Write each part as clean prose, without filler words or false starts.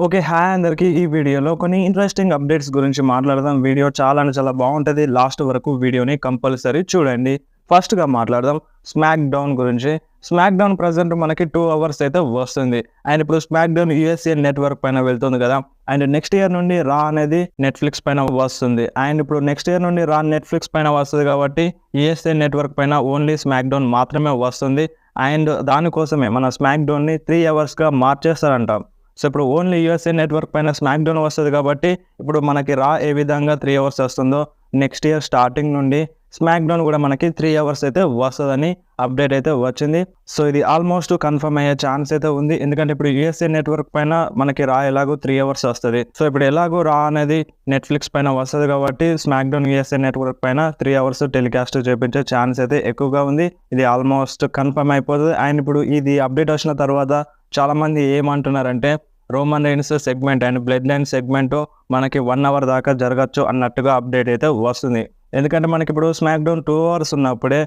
Okay. Hi అందరికి. ఈ వీడియోలో కొన్ని ఇంట్రెస్టింగ్ అప్డేట్స్ గురించి మాట్లాడదాం. వీడియో చాలా అంటే చాలా బావుంటది. లాస్ట్ వరకు వీడియోని కంపల్సరీ చూడండి. ఫస్ట్‌గా మాట్లాడదాం స్మాక్ డౌన్ గురించి. స్మాక్ డౌన్ ప్రెజెంట్ మనకి 2 అవర్స్ అయితే వస్తుంది. అండ్ ఇప్పుడు స్మాక్ డౌన్ యూఎస్ఏ నెట్‌వర్క్ పైన వెళ్తుంది కదా! అండ్ నెక్స్ట్ ఇయర్ నుండి రా అనేది నెట్‌ఫ్లిక్స్ పైన వస్తుంది. అండ్ ఇప్పుడు నెక్స్ట్ ఇయర్ నుండి రా నెట్‌ఫ్లిక్స్ పైన వస్తది కాబట్టి యూఎస్ఏ నెట్‌వర్క్ పైన ఓన్లీ స్మాక్ డౌన్ మాత్రమే వస్తుంది. అండ్ దానికోసమే మన స్మాక్ డౌన్‌ని 3 అవర్స్‌గా మార్చేస్తారంట. సో, ఇప్పుడు ఓన్లీ యూఎస్ఏ నెట్‌వర్క్ పైన స్మాక్ డౌన్ వస్తది కాబట్టి, ఇప్పుడు మనకి రా ఏ విధంగా 3 అవర్స్ వస్తుందో, నెక్స్ట్ ఇయర్ స్టార్టింగ్ నుండి స్మాక్ డౌన్ కూడా మనకి 3 అవర్స్ అయితే వస్తదని అప్డేట్ అయితే వచ్చింది. సో, ఇది ఆల్మోస్ట్ కన్ఫర్మ్ అయ్యే ఛాన్స్ అయితే ఉంది. ఎందుకంటే ఇప్పుడు యూఎస్ఏ నెట్‌వర్క్ పైన మనకి రా ఎలాగో 3 అవర్స్ వస్తది. సో, ఇప్పుడు ఎలాగో రా అనేది నెట్‌ఫ్లిక్స్ పైన వస్తది కాబట్టి, స్మాక్ డౌన్ యూఎస్ఏ నెట్‌వర్క్ పైన 3 అవర్స్ టెలికాస్ట్ చేపించే ఛాన్స్ అయితే ఎక్కువగా ఉంది. ఇది ఆల్మోస్ట్ కన్ఫర్మ్ అయిపోతది. అండ్ ఇప్పుడు ఇది అప్డేట్ వచ్చిన తర్వాత చాలామంది ఏమంటున్నారంటే, Roman rains segment and blood line segment మనకి 1 అవర్ దాకా జరగచ్చు అన్నట్టుగా అప్డేట్ అయితే వస్తుంది. ఎందుకంటే మనకిప్పుడు స్మాక్ డౌన్ 2 అవర్స్ ఉన్నప్పుడే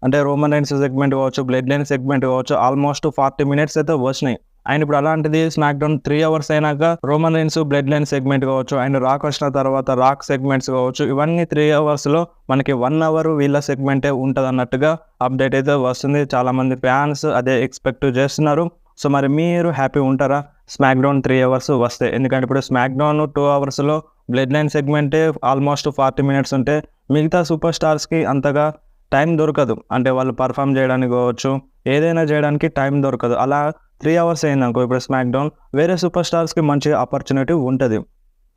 అంటే రోమన్ రెయిన్స్ సెగ్మెంట్ కావచ్చు, బ్లడ్ లైన్ సెగ్మెంట్ కావచ్చు ఆల్మోస్ట్ 40 మినిట్స్ అయితే వచ్చినాయి. అండ్ ఇప్పుడు అలాంటిది స్మాక్ డౌన్ 3 అవర్స్ అయినాక Roman rains, blood line segment కావచ్చు అండ్ రాక్ వచ్చిన తర్వాత రాక్ సెగ్మెంట్స్ కావచ్చు ఇవన్నీ 3 అవర్స్‌లో మనకి 1 అవర్ వీళ్ళ సెగ్మెంటే ఉంటదన్నట్టుగా అప్డేట్ అయితే వస్తుంది. చాలామంది ఫ్యాన్స్ అదే ఎక్స్‌పెక్ట్ చేస్తున్నారు. సో, మరి మీరు హ్యాపీ ఉంటారా? స్మాక్ డౌన్ 3 అవర్స్ వస్తే. ఎందుకంటే ఇప్పుడు స్మాక్ డౌన్ 2 అవర్స్‌లో బ్లడ్ లైన్ సెగ్మెంటే ఆల్మోస్ట్ 40 మినిట్స్ ఉంటే మిగతా సూపర్ స్టార్స్‌కి అంతగా టైం దొరకదు. అంటే వాళ్ళు పర్ఫార్మ్ చేయడానికి కావచ్చు, ఏదైనా చేయడానికి టైం దొరకదు. అలా 3 అవర్స్ అయిందనుకో ఇప్పుడు స్మాక్ డౌన్ వేరే సూపర్ స్టార్స్‌కి మంచి ఆపర్చునిటీ ఉంటది.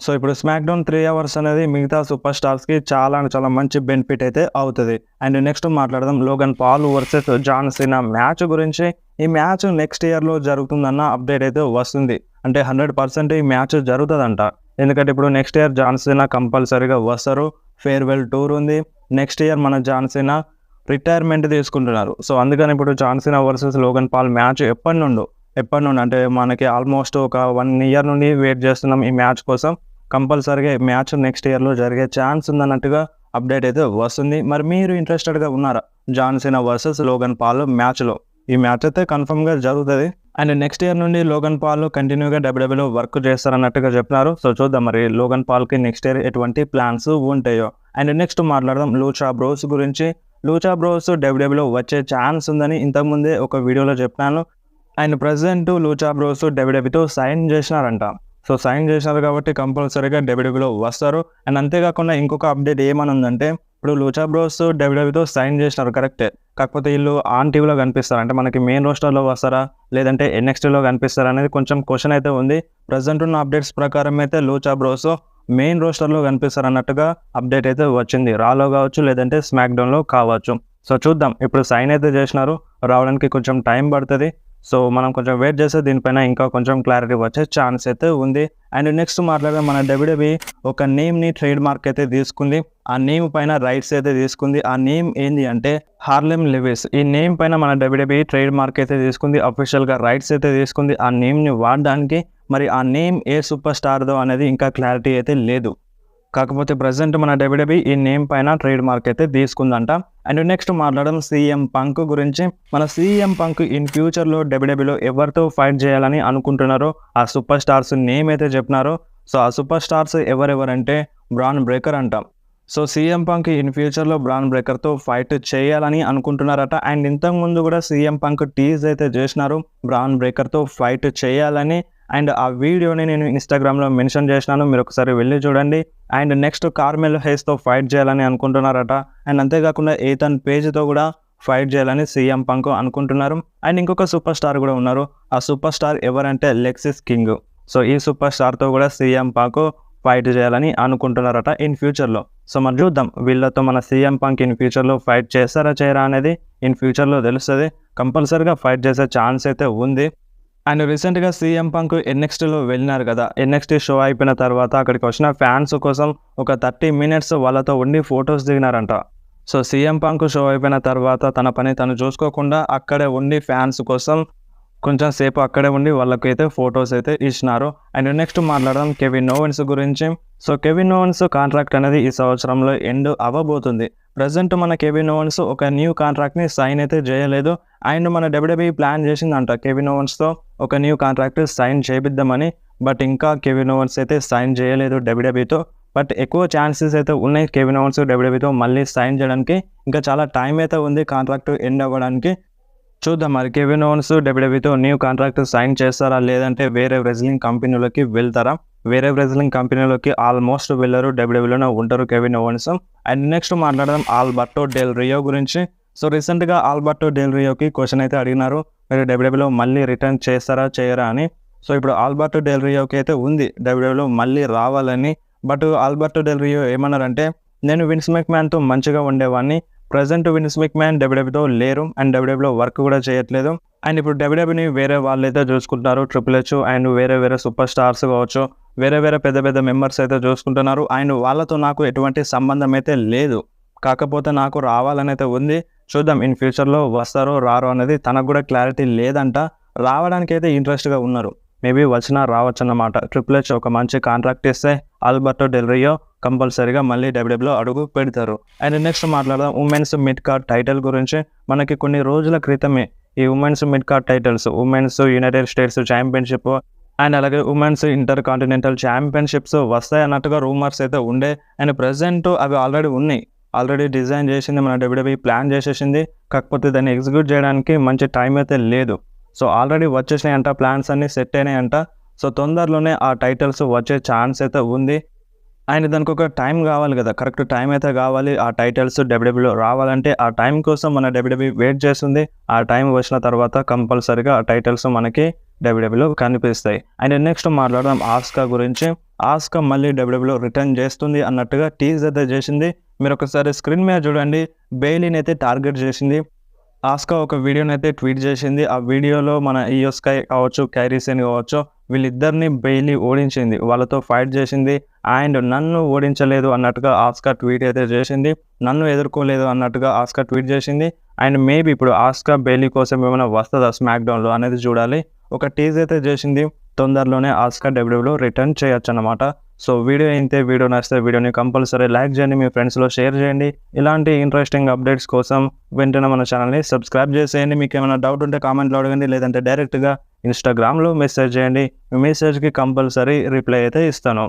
సో, ఇప్పుడు స్మాక్ డౌన్ 3 అవర్స్ అనేది మిగతా సూపర్ స్టార్స్‌కి చాలా అంటే చాలా మంచి బెనిఫిట్ అయితే అవుతది. అండ్ నెక్స్ట్ మాట్లాడదాం Logan Paul versus John Cena match గురించి. ఈ మ్యాచ్ నెక్స్ట్ ఇయర్‌లో జరుగుతుందన్న అప్డేట్ అయితే వస్తుంది. అంటే 100% ఈ మ్యాచ్ జరుగుతదంట. ఎందుకంటే ఇప్పుడు నెక్స్ట్ ఇయర్ జాన్ సీనా కంపల్సరీగా వస్తారు. ఫేర్‌వెల్ టూర్ ఉంది. నెక్స్ట్ ఇయర్ మన జాన్ సీనా రిటైర్మెంట్ తీసుకుంటున్నారు. సో, అందుకని ఇప్పుడు John Cena versus Logan Paul match ఎప్పటినుండి అంటే మనకి ఆల్మోస్ట్ ఒక 1 ఇయర్ నుండి వెయిట్ చేస్తున్నాం ఈ మ్యాచ్ కోసం. కంపల్సరీగా ఈ మ్యాచ్ నెక్స్ట్ ఇయర్‌లో జరిగే ఛాన్స్ ఉందన్నట్టుగా అప్డేట్ అయితే వస్తుంది. మరి మీరు ఇంట్రెస్టెడ్‌గా ఉన్నారా? John Cena versus Logan Paul మ్యాచ్‌లో. ఈ మ్యాచ్ అయితే కన్ఫర్మ్‌గా జరుగుతది. అండ్ నెక్స్ట్ ఇయర్ నుండి లోగన్ పాల్ కంటిన్యూగా డబ్ల్యూడబ్ల్యూలో వర్క్ చేస్తారన్నట్టుగా చెప్తున్నారు. సో, చూద్దాం మరి లోగన్ పాల్‌కి నెక్స్ట్ ఇయర్ ఎటువంటి ప్లాన్స్ ఉంటాయో. అండ్ నెక్స్ట్ మాట్లాడదాం లూచా బ్రోస్ గురించి. లూచా బ్రోస్ డబ్ల్యూడబ్ల్యూలో వచ్చే ఛాన్స్ ఉందని ఇంతకుముందే ఒక వీడియోలో చెప్పాను. అండ్ ప్రెజెంట్ లూచా బ్రోస్ డబ్ల్యూడబ్ల్యూతో సైన్ చేసినారంట. సో, సైన్ చేసినారు కాబట్టి కంపల్సరీగా డబ్ల్యూడబ్ల్యూలో వస్తారు. అండ్ అంతేకాకుండా ఇంకొక అప్డేట్ ఏమనుందంటే ఇప్పుడు లూచా బ్రోస్ డబ్ల్యూడబ్ల్యూతో సైన్ చేసినారు కరెక్టే. కాకపోతే వీళ్ళు ఆన్ టీవీలో కనిపిస్తారు. అంటే మనకి మెయిన్ రోస్టర్‌లో వస్తారా? లేదంటే ఎన్ఎక్స్టీలో కనిపిస్తారా? అనేది కొంచెం క్వెషన్ అయితే ఉంది. ప్రెజెంట్ ఉన్న అప్డేట్స్ ప్రకారం అయితే లూచా బ్రోస్ మెయిన్ రోస్టర్‌లో కనిపిస్తారన్నట్టుగా అప్డేట్ అయితే వచ్చింది. రాలో కావచ్చు లేదంటే స్మాక్ డౌన్‌లో కావచ్చు. సో, చూద్దాం. ఇప్పుడు సైన్ అయితే చేసినారు. రావడానికి కొంచెం టైం పడతది. సో, మనం కొంచెం వెయిట్ చేస్తే దీనిపైన ఇంకా కొంచెం క్లారిటీ వచ్చే ఛాన్స్ అయితే ఉంది. అండ్ నెక్స్ట్ మాట్లాడితే మన డబ్ల్యూడబ్ల్యూఈ ఒక నేమ్‌ని ట్రేడ్ మార్క్ అయితే తీసుకుంది. ఆ నేమ్ పైన రైట్స్ అయితే తీసుకుంది. ఆ నేమ్ ఏంది అంటే హార్లెమ్ లెవిస్. ఈ నేమ్ పైన మన డబ్ల్యూడబ్ల్యూఈ ట్రేడ్ మార్క్ అయితే తీసుకుంది. అఫీషియల్‌గా రైట్స్ అయితే తీసుకుంది ఆ నేమ్‌ని వాడడానికి. మరి ఆ నేమ్ ఏ సూపర్ స్టార్‌దో అనేది ఇంకా క్లారిటీ అయితే లేదు. కాకపోతే ప్రెజెంట్ మన డబ్ల్యూడబ్ల్యూఈ ఈ నేమ్ పైన ట్రేడ్ మార్క్ అయితే తీసుకుందంట. అండ్ నెక్స్ట్ మాట్లాడడం సీఎం పంక్ గురించి. మన సీఎం పంక్ ఇన్ ఫ్యూచర్‌లో డబ్ల్యూడబ్ల్యూఈలో ఎవరితో ఫైట్ చేయాలని అనుకుంటున్నారో ఆ సూపర్ స్టార్స్ నేమ్ అయితే చెప్పినారో. సో, ఆ సూపర్ స్టార్స్ ఎవరెవరంటే బ్రాన్ బ్రేకర్ అంట. సో, సీఎం పంక్ ఇన్ ఫ్యూచర్‌లో బ్రాన్ బ్రేకర్‌తో ఫైట్ చేయాలని అనుకుంటున్నారట. అండ్ ఇంతకుముందు కూడా సీఎం పంక్ టీజ్ అయితే చేసినారు బ్రాన్ బ్రేకర్‌తో ఫైట్ చేయాలని. అండ్ ఆ వీడియోని నేను ఇన్‌స్టాగ్రామ్‌లో మెన్షన్ చేసినాను. మీరు ఒకసారి వెళ్ళి చూడండి. అండ్ నెక్స్ట్ కార్మెల్ హేస్‌తో ఫైట్ చేయాలని అనుకుంటున్నారట. అండ్ అంతేకాకుండా ఏథన్ పేజ్‌తో కూడా ఫైట్ చేయాలని సీఎం పంక్ అనుకుంటున్నారు. అండ్ ఇంకొక సూపర్ స్టార్ కూడా ఉన్నారు. ఆ సూపర్ స్టార్ ఎవరంటే లెక్సిస్ కింగ్. సో, ఈ సూపర్ స్టార్‌తో కూడా సీఎం పంక్ ఫైట్ చేయాలని అనుకుంటున్నారట ఇన్ ఫ్యూచర్‌లో. సో, మరి చూద్దాం వీళ్ళతో మన సీఎం పంక్ ఇన్ ఫ్యూచర్‌లో ఫైట్ చేస్తారా చేయరా అనేది ఇన్ ఫ్యూచర్‌లో తెలుస్తది. కంపల్సరీగా ఫైట్ చేసే ఛాన్స్ అయితే ఉంది. అండ్ రీసెంట్‌గా సీఎం పంక్ ఎన్ఎక్స్టీలో వెళ్ళినారు కదా! ఎన్ఎక్స్టీ షో అయిపోయిన తర్వాత అక్కడికి వచ్చిన ఫ్యాన్స్ కోసం ఒక 30 మినిట్స్ వాళ్ళతో ఉండి ఫోటోస్ దిగినారంట. సో, సీఎం పంక్ షో అయిపోయిన తర్వాత తన పని తను చూసుకోకుండా అక్కడే ఉండి ఫ్యాన్స్ కోసం కొంచెం సేపు అక్కడే ఉండి వాళ్ళకైతే ఫోటోస్ అయితే ఇచ్చినారు. అండ్ నెక్స్ట్ మాట్లాడదాం కెవిన్ ఓవెన్స్ గురించి. సో, కెవిన్ ఓవెన్స్ కాంట్రాక్ట్ అనేది ఈ సంవత్సరంలో ఎండ్ అవ్వబోతుంది. ప్రెజెంట్ మన కెవిన్ ఓవెన్స్ ఒక న్యూ కాంట్రాక్ట్‌ని సైన్ అయితే చేయలేదు. అండ్ మన డబ్ల్యూడబ్ల్యూఈ ప్లాన్ చేసిందంట కెవిన్ ఓవెన్స్‌తో ఒక న్యూ కాంట్రాక్ట్ సైన్ చేపిద్దామని. బట్ ఇంకా కెవిన్ ఓవెన్స్ అయితే సైన్ చేయలేదు డబ్ల్యూడబ్ల్యూతో. బట్ ఎక్కువ ఛాన్సెస్ అయితే ఉన్నాయి కెవిన్ ఓవెన్స్ డబ్ల్యూడబ్ల్యూతో మళ్ళీ సైన్ చేయడానికి. ఇంకా చాలా టైం అయితే ఉంది కాంట్రాక్ట్ ఎండ్ అవ్వడానికి. చూద్దాం మరి కెవిన్ ఓవెన్స్ డబ్ల్యూడబ్ల్యూతో న్యూ కాంట్రాక్ట్ సైన్ చేస్తారా, లేదంటే వేరే రెజ్లింగ్ కంపెనీలోకి వెళ్తారా? వేరే రెజ్లింగ్ కంపెనీలోకి ఆల్మోస్ట్ వెళ్ళరు, డబ్ల్యూడబ్ల్యూలోనే ఉంటారు కెవిన్ ఓవెన్స్. అండ్ నెక్స్ట్ మాట్లాడదాం ఆల్బర్టో డెల్ రియో గురించి. సో రీసెంట్గా ఆల్బర్టో డెల్ రియోకి క్వశ్చన్ అయితే అడిగినారు, మీరు డబ్ల్యూడబ్ల్యూలో మళ్ళీ రిటర్న్ చేస్తారా చేయరా అని. సో ఇప్పుడు ఆల్బర్టో డెల్ రియోకి అయితే ఉంది డబ్ల్యూడబ్ల్యూలో మళ్ళీ రావాలని. బట్ ఆల్బర్టో డెల్ రియో ఏమన్నారంటే, నేను విన్స్ మెక్మ్యాన్తో మంచిగా ఉండేవాడిని, ప్రజెంట్ విన్స్ మెక్మ్యాన్ డబ్ల్యూడబ్ల్యూతో లేరు అండ్ డబ్ల్యూడబ్ల్యూలో వర్క్ కూడా చేయట్లేదు. అండ్ ఇప్పుడు డబ్ల్యూడబ్ల్యూని వేరే వాళ్ళు అయితే చూసుకుంటున్నారు, ట్రిపుల్ హెచ్ అండ్ వేరే సూపర్ స్టార్స్ కావచ్చు, వేరే పెద్ద మెంబర్స్ అయితే చూసుకుంటున్నారు. అండ్ వాళ్ళతో నాకు ఎటువంటి సంబంధం అయితే లేదు, కాకపోతే నాకు రావాలని అయితే ఉంది. చూద్దాం ఇన్ ఫ్యూచర్లో వస్తారో రారో అనేది తనకు కూడా క్లారిటీ లేదంట. రావడానికి అయితే ఇంట్రెస్ట్గా ఉన్నారు, మేబీ వచ్చినా రావచ్చు అన్నమాట. ట్రిపుల్ హెచ్ ఒక మంచి కాంట్రాక్ట్ ఇస్తే ఆల్బర్టో డెల్ రియో కంపల్సరీగా మళ్ళీ డబ్ల్యూడబ్ల్యూలో అడుగు పెడతారు. అండ్ నెక్స్ట్ మాట్లాడదాం ఉమెన్స్ మిడ్ కార్డ్ టైటిల్ గురించి. మనకి కొన్ని రోజుల క్రితమే ఈ women's mid card titles, women's United states championship and అలాగే ఉమెన్స్ ఇంటర్ కాంటినెంటల్ ఛాంపియన్షిప్స్ వస్తాయి అన్నట్టుగా రూమర్స్ అయితే ఉండే. అండ్ ప్రజెంట్ అవి ఆల్రెడీ ఉన్నాయి, ఆల్రెడీ డిజైన్ చేసింది మన డబ్ల్యూడబ్ల్యూ, ప్లాన్ చేసేసింది. కాకపోతే దాన్ని ఎగ్జిక్యూట్ చేయడానికి మంచి టైం అయితే లేదు. సో ఆల్రెడీ వచ్చేసినాయి అంట, ప్లాన్స్ అన్నీ సెట్ అయినాయి అంట. సో తొందరలోనే ఆ టైటిల్స్ వచ్చే ఛాన్స్ అయితే ఉంది. అండ్ దానికి ఒక టైం కావాలి కదా, కరెక్ట్ టైం అయితే కావాలి ఆ టైటిల్స్ డబ్ల్యూడబ్ల్యూలో రావాలంటే. ఆ టైం కోసం మన డబ్ల్యూడబ్ల్యూ వెయిట్ చేస్తుంది. ఆ టైం వచ్చిన తర్వాత కంపల్సరీగా ఆ టైటిల్స్ మనకి డబ్ల్యూడబ్ల్యూలో కనిపిస్తాయి. అండ్ నెక్స్ట్ మాట్లాడదాం ఆస్కా గురించి. ఆస్కా మళ్ళీ డబ్ల్యూడబ్ల్యూలో రిటర్న్ చేస్తుంది అన్నట్టుగా టీజ్ అయితే చేసింది. మీరు ఒకసారి స్క్రీన్ మీద చూడండి, బెయిలీని అయితే టార్గెట్ చేసింది. ఆస్కా ఒక వీడియోని అయితే ట్వీట్ చేసింది. ఆ వీడియోలో మన ఇయో స్కై కావచ్చు, కైరీ సేన్ కావచ్చు, వీళ్ళిద్దరిని బెయిలీ ఓడించింది, వాళ్ళతో ఫైట్ చేసింది. అండ్ నన్ను ఓడించలేదు అన్నట్టుగా ఆస్కా ట్వీట్ అయితే చేసింది, నన్ను ఎదుర్కోలేదు అన్నట్టుగా ఆస్కా ట్వీట్ చేసింది. అండ్ మేబీ ఇప్పుడు ఆస్కా బెయిలీ కోసం ఏమైనా వస్తుందా స్మాక్ డౌన్లో అనేది చూడాలి. ఒక టీజ్ అయితే చేసింది, తొందరలోనే ఆస్కా డబ్ల్యూడబ్ల్యూలో రిటర్న్ చేయొచ్చు అన్నమాట. సో వీడియో అయితే వీడియో నచ్చితే వీడియోని కంపల్సరీ లైక్ చేయండి, మీ ఫ్రెండ్స్లో షేర్ చేయండి. ఇలాంటి ఇంట్రెస్టింగ్ అప్డేట్స్ కోసం వెంటనే మన ఛానల్ని సబ్స్క్రైబ్ చేసేయండి. మీకు ఏమైనా డౌట్ ఉంటే కామెంట్లో అడగండి, లేదంటే డైరెక్ట్గా ఇన్స్టాగ్రామ్లో మెసేజ్ చేయండి. మీ మెసేజ్కి కంపల్సరీ రిప్లై అయితే ఇస్తాను.